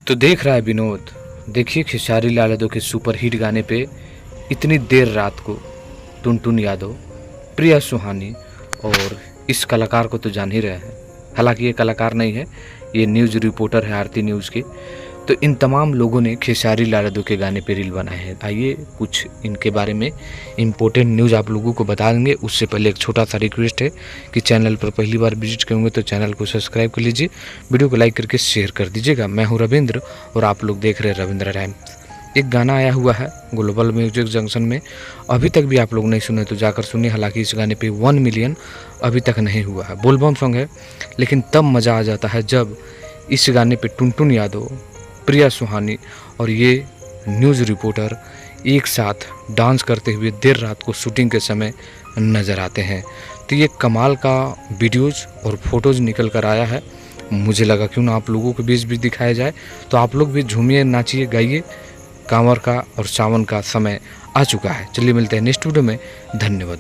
तो देख रहा है विनोद, देखिए खेसारी लाल यादव के सुपर हिट गाने पे इतनी देर रात को टुनटुन यादव, प्रिया सुहानी और इस कलाकार को तो जान ही रहे हैं। हालांकि ये कलाकार नहीं है, ये न्यूज़ रिपोर्टर है आरती न्यूज़ के। तो इन तमाम लोगों ने खेसारी लाल यादव के गाने पे रील बनाए हैं। आइए कुछ इनके बारे में इम्पोर्टेंट न्यूज़ आप लोगों को बता देंगे। उससे पहले एक छोटा सा रिक्वेस्ट है कि चैनल पर पहली बार विजिट करेंगे तो चैनल को सब्सक्राइब कर लीजिए, वीडियो को लाइक करके शेयर कर दीजिएगा। मैं हूँ रविंद्र और आप लोग देख रहे हैं रविंद्र टाइम्स। एक गाना आया हुआ है ग्लोबल म्यूजिक जंक्शन में, अभी तक भी आप लोग नहीं सुने तो जाकर सुनिए। हालांकि इस गाने पे 1 मिलियन अभी तक नहीं हुआ है। बोलबम सॉन्ग है, लेकिन तब मज़ा आ जाता है जब इस गाने पे टुनटुन यादव, प्रिया सुहानी और ये न्यूज़ रिपोर्टर एक साथ डांस करते हुए देर रात को शूटिंग के समय नज़र आते हैं। तो ये कमाल का वीडियोज़ और फोटोज़ निकल कर आया है। मुझे लगा क्यों ना आप लोगों के बीच भी दिखाया जाए। तो आप लोग भी झूमिए, नाचिए, गाइए। कांवर का और सावन का समय आ चुका है। चलिए मिलते हैं नेक्स्ट वीडियो में। धन्यवाद।